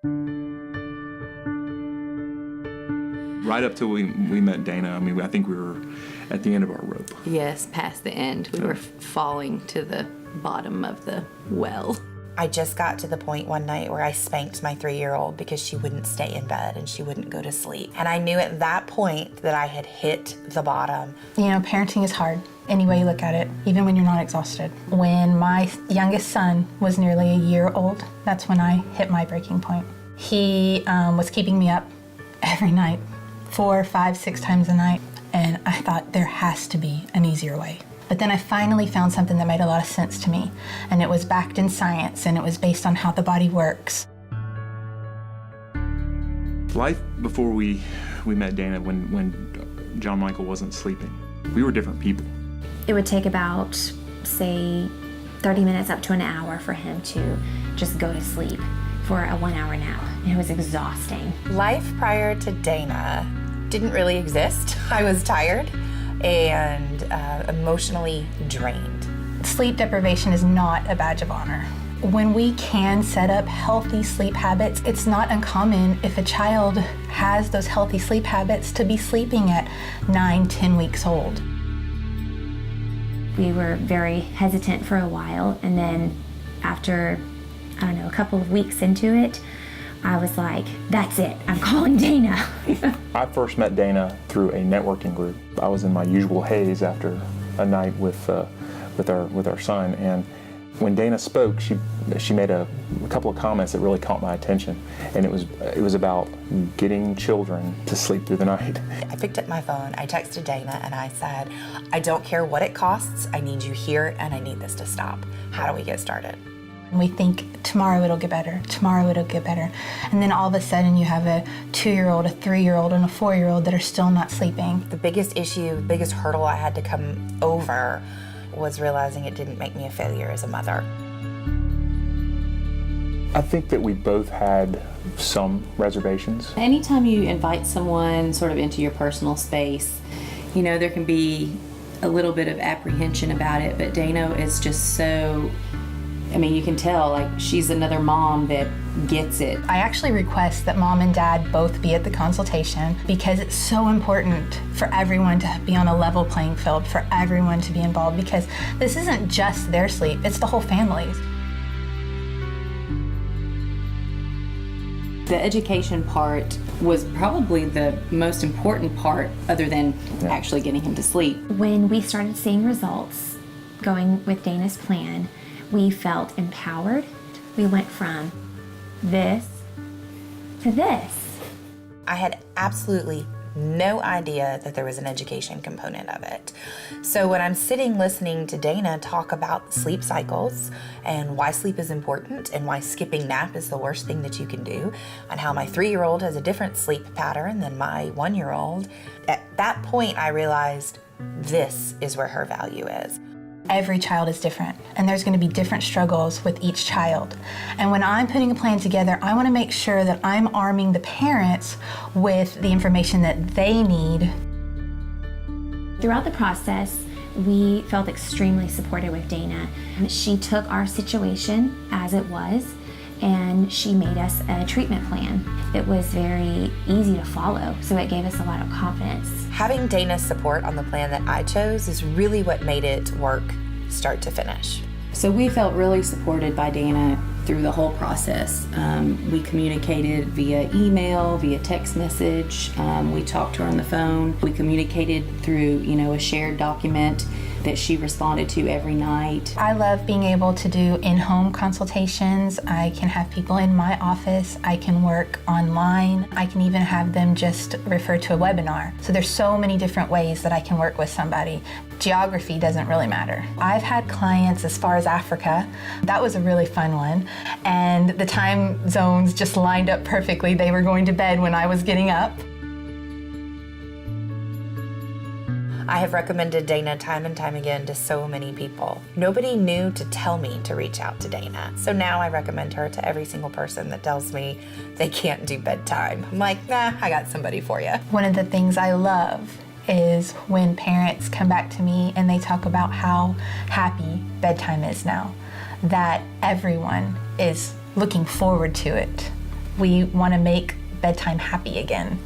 Right up till we met Dana, I mean, I think we were at the end of our rope. Yes, past the end. We were falling to the bottom of the well. I just got to the point one night where I spanked my 3-year-old because she wouldn't stay in bed and she wouldn't go to sleep. And I knew at that point that I had hit the bottom. You know, parenting is hard any way you look at it, even when you're not exhausted. When my youngest son was nearly a year old, that's when I hit my breaking point. He was keeping me up every night, 4, 5, 6 times a night. And I thought there has to be an easier way. But then I finally found something that made a lot of sense to me. And it was backed in science, and it was based on how the body works. Life before we met Dana, when John Michael wasn't sleeping, we were different people. It would take about, say, 30 minutes up to an hour for him to just go to sleep for a 1-hour nap. And it was exhausting. Life prior to Dana didn't really exist. I was tired and emotionally drained. Sleep deprivation is not a badge of honor. When we can set up healthy sleep habits, it's not uncommon if a child has those healthy sleep habits to be sleeping at 9, 10 weeks old. We were very hesitant for a while, and then after, I don't know, a couple of weeks into it, I was like, that's it, I'm calling Dana. I first met Dana through a networking group. I was in my usual haze after a night with our son, and when Dana spoke, she made a couple of comments that really caught my attention, and it was about getting children to sleep through the night. I picked up my phone, I texted Dana, and I said, I don't care what it costs, I need you here, and I need this to stop. How do we get started? We think tomorrow it'll get better, tomorrow it'll get better. And then all of a sudden you have a 2-year-old, a 3-year-old, and a 4-year-old that are still not sleeping. The biggest issue, the biggest hurdle I had to come over was realizing it didn't make me a failure as a mother. I think that we both had some reservations. Anytime you invite someone sort of into your personal space, you know, there can be a little bit of apprehension about it, but Dana is just so, I mean, you can tell, like, she's another mom that gets it. I actually request that mom and dad both be at the consultation because it's so important for everyone to be on a level playing field, for everyone to be involved, because this isn't just their sleep, it's the whole family's. The education part was probably the most important part, other than actually getting him to sleep. When we started seeing results going with Dana's plan, we felt empowered. We went from this to this. I had absolutely no idea that there was an education component of it. So when I'm sitting listening to Dana talk about sleep cycles and why sleep is important and why skipping nap is the worst thing that you can do, and how my 3-year-old has a different sleep pattern than my 1-year-old, at that point I realized this is where her value is. Every child is different, and there's going to be different struggles with each child. And when I'm putting a plan together, I want to make sure that I'm arming the parents with the information that they need. Throughout the process, we felt extremely supported with Dana. She took our situation as it was, and she made us a treatment plan. It was very easy to follow, so it gave us a lot of confidence. Having Dana's support on the plan that I chose is really what made it work start to finish. So we felt really supported by Dana through the whole process. We communicated via email, via text message. We talked to her on the phone. We communicated through, a shared document that she responded to every night. I love being able to do in-home consultations. I can have people in my office. I can work online. I can even have them just refer to a webinar. So there's so many different ways that I can work with somebody. Geography doesn't really matter. I've had clients as far as Africa. That was a really fun one. And the time zones just lined up perfectly. They were going to bed when I was getting up. I have recommended Dana time and time again to so many people. Nobody knew to tell me to reach out to Dana. So now I recommend her to every single person that tells me they can't do bedtime. I'm like, nah, I got somebody for you. One of the things I love is when parents come back to me and they talk about how happy bedtime is now, that everyone is looking forward to it. We want to make bedtime happy again.